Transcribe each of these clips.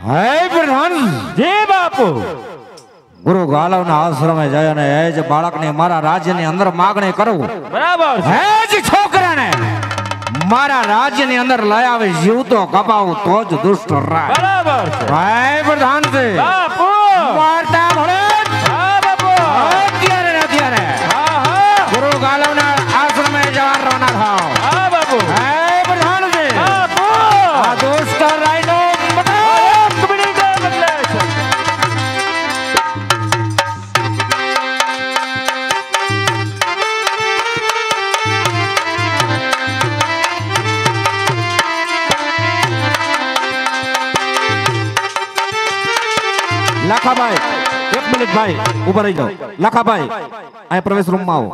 હે પ્રધાન જે બાપુ ગુરુ ગાલવના આશ્રમે જાય અને એ જ બાળકને મારા રાજ્યની અંદર માગણી કરું. બરાબર છે. હે જ છોકરાને મારા રાજ્યની અંદર લઈ આવી જીવતો કપાવું તો જ દુષ્ટ રાય. બરાબર છે. હે પ્રધાન છે બાપુ વાર્તા ભણે હા બાપુ અત્યારે ને અત્યારે હા હા ગુરુ ગાલવના આશ્રમે જવા રવાના થાઓ. હા બાપુ હે પ્રધાન છે બાપુ આ દુષ્ટ રાયનો એક મિનિટ બદલે છે. લાખાભાઈ એક મિનિટ ભાઈ ઉભા રહી જાઓ. લાખાભાઈ અહીં પ્રવેશ રૂમમાં આવો.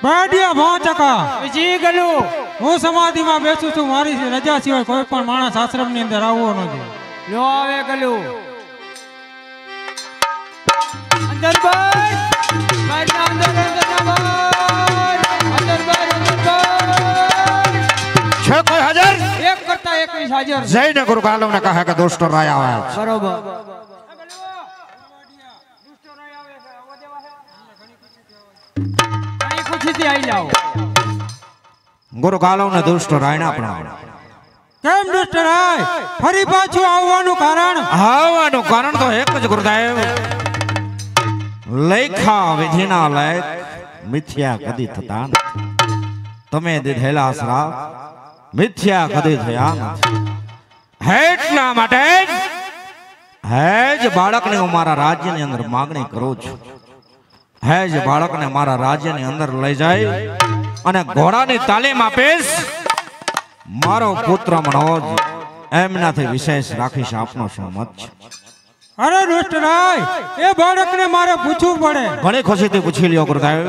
બાડિયા ભોંચકા જી ગલું હું સમાધિમાં બેસું છું. મારી રજા સિવાય કોઈ પણ માણસ આશ્રમની અંદર આવવો નથી. નો આવે ગલું અંદર ભાઈ બારના અંદર અંદર ના ભાઈ અંદર ભાઈ અંદર ભાઈ છે કોઈ હાજર? એક કરતા 21 હાજર. જઈને ગુરુ ગાલવને કહે કે દુષ્ટ રાય આવ્યા છે. બરોબર ખુશીથી આવી જાઓ. ગુરુ ગાલવને દુષ્ટ રાયના પણ આવડે. કેમ દુષ્ટ રાય ફરી પાછું આવવાનું કારણ? આવવાનું કારણ તો એક જ ગુરુદેવ. લેખા વિધિના લેખ મિથ્યા કદી થતા નથી. તમે દીધેલા શ્રાપ મિથ્યા કદી થયા નથી. એટલા માટે હે જ બાળકને હું મારા રાજ્યની અંદર માગણી કરું છું. હે જ બાળકને મારા રાજ્યની અંદર લઈ જાય અને ઘોડાની તાલીમ આપીશ. મારો પુત્ર મનોજ એમનાથી વિશેષ રાખીશ. આપનો શું મત છે? અરે દુષ્ટ રાય એ બાળકને મારે પૂછવું પડે. ઘણી ખુશીથી પૂછી લ્યો ગુરુદેવ.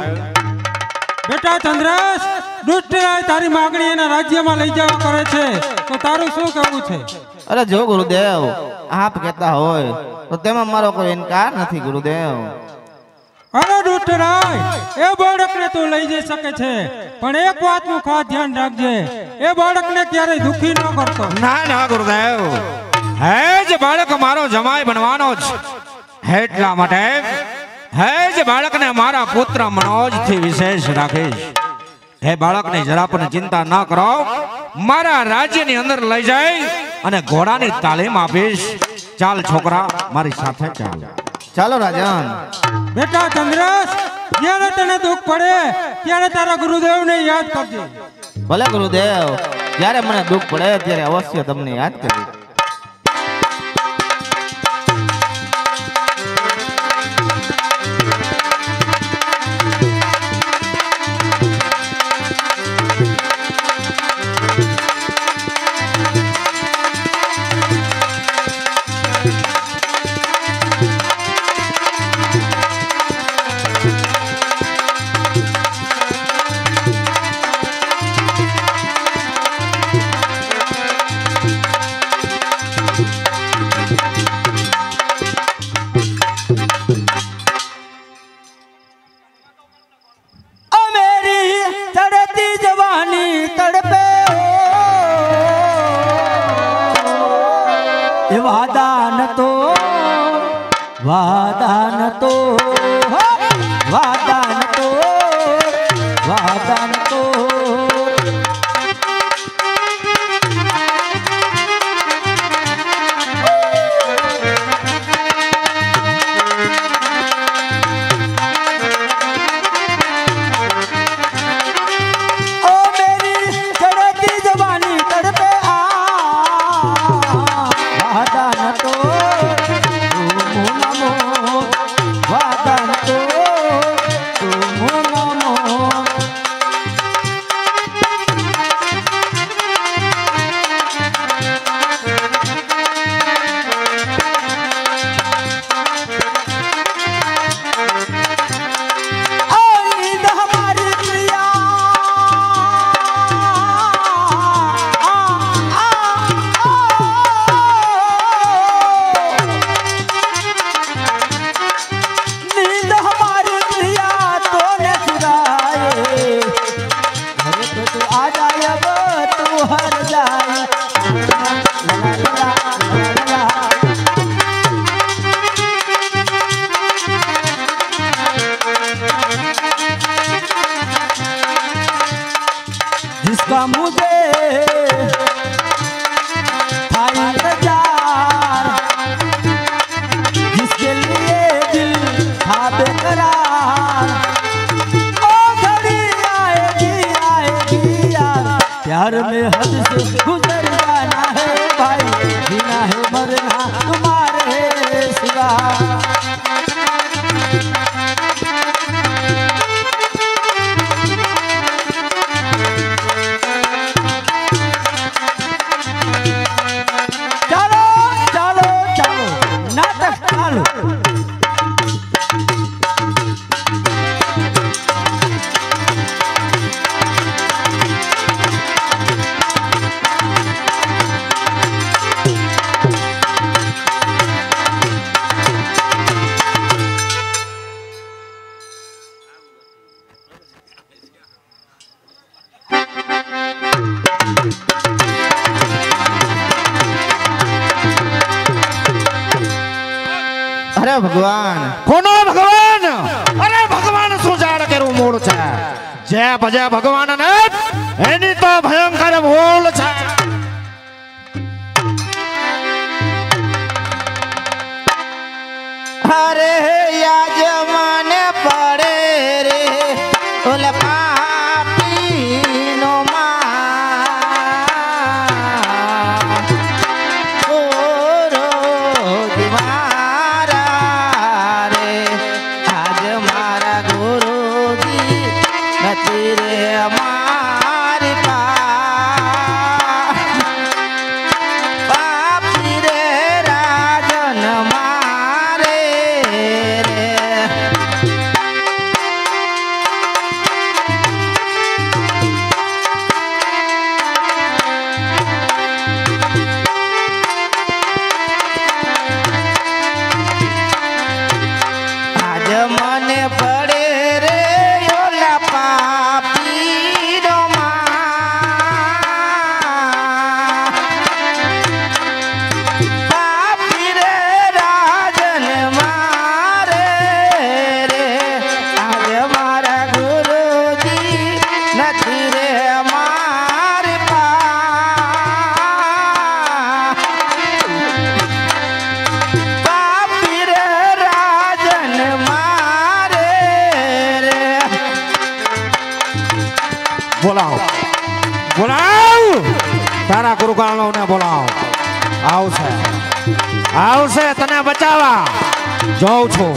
બેટા ચંદ્રસ દુષ્ટ રાય તારી માગણી એના રાજ્યમાં લઈ જવા કરે છે તો તારું શું કહેવું છે? અરે જો ગુરુદેવ આપ કહેતા હોય તો તેમાં મારો કોઈ ઇનકાર નથી ગુરુદેવ. અરે દુષ્ટ રાય એ બાળકને તું લઈ જઈ શકે છે પણ એક વાતનું ખાસ ધ્યાન રાખજે. એ બાળકને ક્યારેય દુખી ન કરતો. ના ના ગુરુદેવ હે જ બાળક મારો જમાઈ બનવાનો છે. એટલા માટે હે જ બાળકને મારા પુત્ર મનોજ થી વિશેષ રાખીશ. હે બાળકની જરા પણ ચિંતા ના કરો. મારા રાજ્યની અંદર લઈ જાય અને ઘોડાની તાલીમ આપીશ. ચાલ છોકરા મારી સાથે ચાલ. ચાલો રાજન. બેટા ચંદ્રસ જ્યારે તને દુઃખ પડે ત્યારે તારા ગુરુદેવને યાદ કરજે. ભલે ગુરુદેવ જ્યારે મને દુઃખ પડે ત્યારે અવશ્ય તમને યાદ કરીશ. વાદાન તો વાદાન તો વાદાન તો વાદાન તો जिसका मुझे था इंतजार, जिसके लिए दिल था बेकरार, ओ घड़ी आएगी आएगी यार, प्यार में हद से गुजर जाना है भाई, जीना है मरना तुम्हारे सिवा। चलो चलो चलो नाटक चालू। अरे भगवान કોનો ભગવાન? અરે ભગવાન શું જાણ કેરું મૂળ છે, જે ભજે ભગવાન ને એની તો ભયંકર ભૂલ છે. अरे याज माने पड़े रे ओले पापी नो ओ रोज मारा रे, आज मारा गुरुजी नती रे हमारी पापी रे राजन मारे रे। आज मने पड़े रे ओला पापी नो पापी रे राजन मारे रे, आज मारा गुरुजी नथी रे हमारे पापी रे राजन मारे रे। બોલાવો બોલાવ, તારા ગુરુકાળો ને બોલાવ. આવશે આવશે તને બચાવવા. જોઉં છું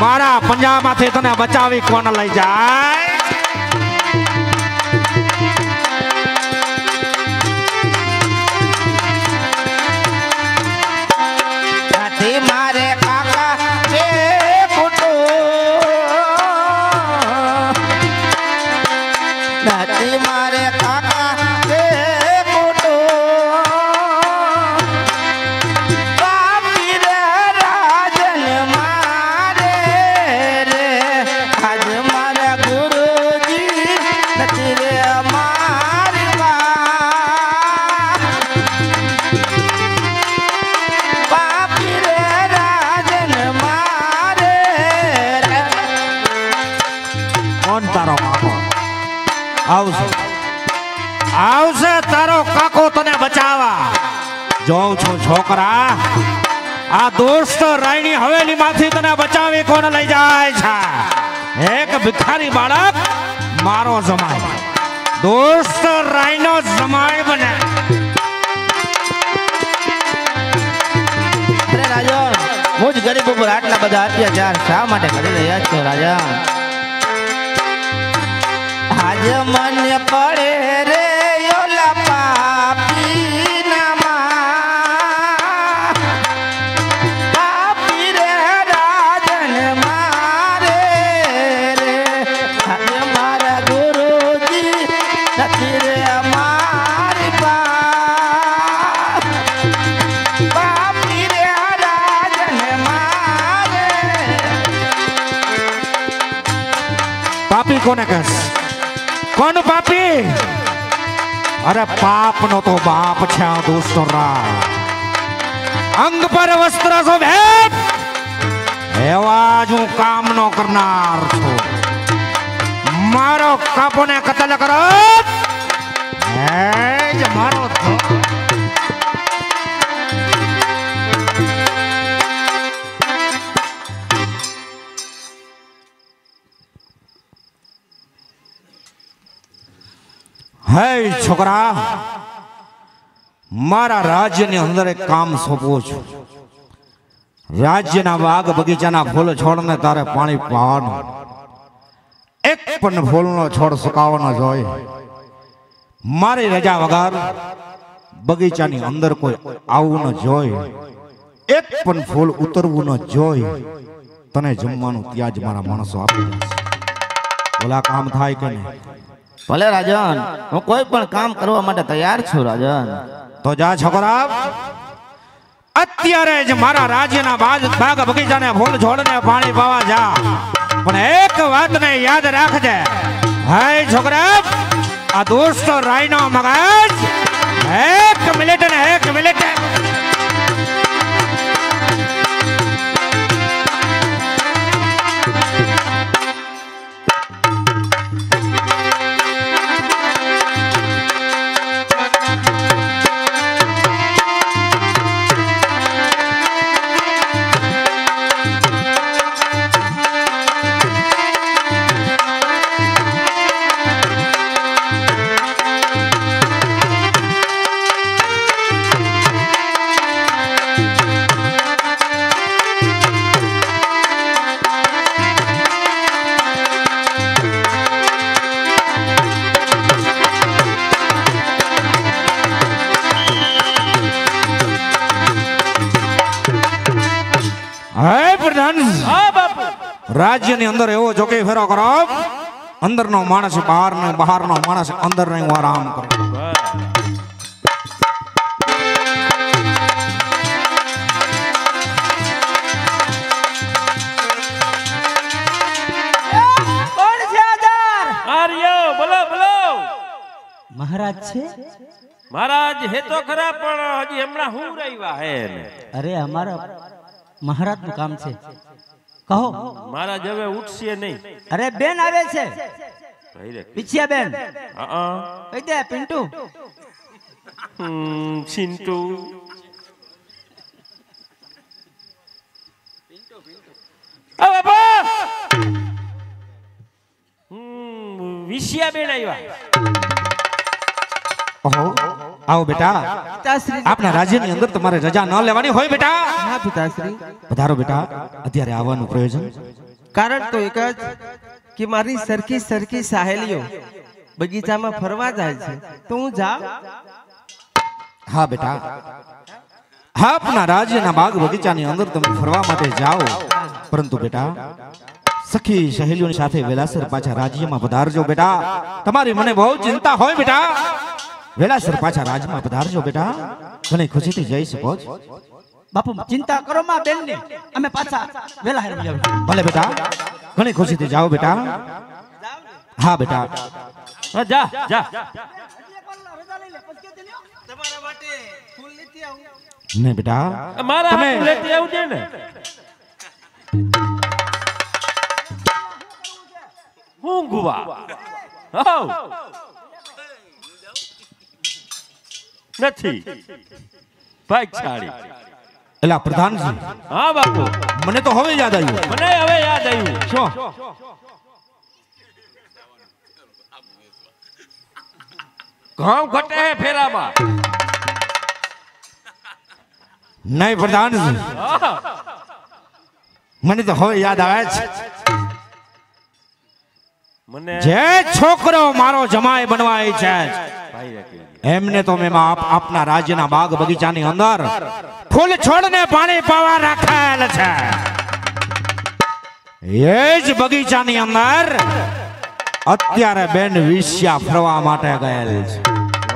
મારા પંજામાંથી તને બચાવી કોણ લઈ જાય. नथी मारे काका के कुटो, नथी मारे काका के कुटो, पापी रे राजन मारे रे, आज मारा गुरुजी नथी रे हमारी पापी रे राजन मारे रे। કોણ તારો કાકો? આવશે આવશે તારો કાકો તને બચાવવા. જોઉં છું છોકરા, આ દુષ્ટ રાયની હવેલીમાંથી તને બચાવી કોણ લઈ જાય છે? એક ભિખારી બાળક મારો જમાઈ, દુષ્ટ રાયનો જમાઈ બને. અરે રાજન, મુજ ગરીબ ઉપર આટલા બધા અત્યાચાર શા માટે કરી રહ્યા છો રાજા? આજ મને પડે રે ઓલા પાપી નામાં, પાપી રે રાજન મારે રે, આજ મારા ગુરુજી નથી રે અમારી પાપી રે રાજન મારે। પાપી કોને કહેશ? કોણ પાપી? અરે પાપ નો તો બાપ છે આ દુષ્ટ રાય. અંગ પર વસ્ત્ર શોભે એવા જ હું કામ નો કરનાર છું. મારો કાપો ને કતલ કરો એ જ મારો હે છોકરા મારા રાજ્યની અંદર એક કામ સોંપું છું રાજ્યના બાગ બગીચાના ફૂલ છોડને તારે પાણી પાવાનું એક પણ ફૂલનો છોડ સુકાવાનો જોઈએ મારી રજા વગર બગીચાની અંદર કોઈ આવવું ન જોઈએ એક પણ ફૂલ ઉતરવું ન જોઈએ તને જમવાનું ત્યાં જ મારા માણસો આપી દેશે બોલા કામ થાય કે નહીં ભલે રાજન હું કોઈ પણ કામ કરવા માટે તૈયાર છું રાજન તો જા છોકરા અત્યારે જ મારા રાજ્યના બાગ બગીચાને ફૂલ છોડને પાણી પાવા જા પણ એક વાતને યાદ રાખજે હે છોકરા આ દોસ્તો રાયનો મગજ એક મિનિટ ને એક મિનિટ રાજ્યની અંદર એવો જોકે ફેરો કરો અંદરનો માણસ બહાર ને બહારનો માણસ અંદર ને આરામ કરો કોણ છે આદર આર્યો બોલો બોલો મહારાજ છે મહારાજ હે તો ખરા પણ હજી હમણાં હું રહ્યા હે ને અરે અમારા મહારાજ નું કામ છે કહો મહારાજ હવે ઉઠશે નહીં અરે બેન આવે છે કહી રે પીછિયા બેન હા કહી દે પિન્ટુ ચિંટુ ઓ બાપા વિશિયા બેન આવ્યા ઓહો આવો બેટા પિતાશ્રી આપના રાજ્યની અંદર તમારે રજા ન લેવાની હોય બેટા હા પિતાશ્રી પધારો બેટા અત્યારે આવવાનું પ્રયોજન કારણ તો એક જ કે મારી સરખી સરખી સહેલીઓ બગીચામાં ફરવા જાય છે તો હું જાઉં હા બેટા હા આપના રાજ્યના બાગ બગીચાની અંદર તમે ફરવા માટે જાઓ પરંતુ બેટા સખી સહેલીઓની સાથે વેલાસર પાછા રાજ્યમાં પધારજો બેટા તમારી મને બહુ ચિંતા હોય બેટા વેલાસર પાછા રાજ્યમાં પધારજો બેટા ઘણી ખુશીથી જઈ શકો છો બાપુ ચિંતા કરો માં બેન ની અમે પાછા વેલા હેર જાવ ભલે બેટા ઘણી ખુશીથી જાઓ બેટા હા બેટા હા જા જા તમારા માટે ફૂલ લેતી આવું ને બેટા મારા તમે હાથ લેતી આવજે ને હું ગુવા હાઉ નથી ભાગશાળી એલા પ્રધાનજી હા બાપુ મને તો હવે યાદ આવ્યું મને હવે યાદ આવ્યું શું ઘઉં ઘટે હે ફેરામાં નહીં પ્રધાનજી મને તો હવે યાદ આવે છે મને જે છોકરો મારો જમાઈ બનવા ઈચ્છે છે ભાઈ રાખી એમને તો મેં આપના રાજ્યના બાગ બગીચાની અંદર ફૂલ છોડને પાણી પાવા રાખેલ છે એ જ બગીચાની અંદર અત્યારે બેન વિશ્યા ફરવા માટે ગયેલ છે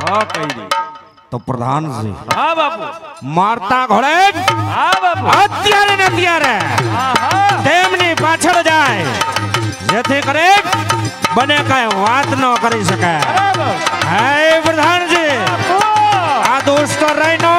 હા કઈ તો પ્રધાનજી હા બાપુ મારતા ઘોડે હા બાપુ અત્યારે ને અત્યારે હા હા તેમની પાછળ જાય જેથી કરે બને કઈ વાત ન કરી શકે બરાબર હે પ્રધાનજી આ દોસ્તો રહીનો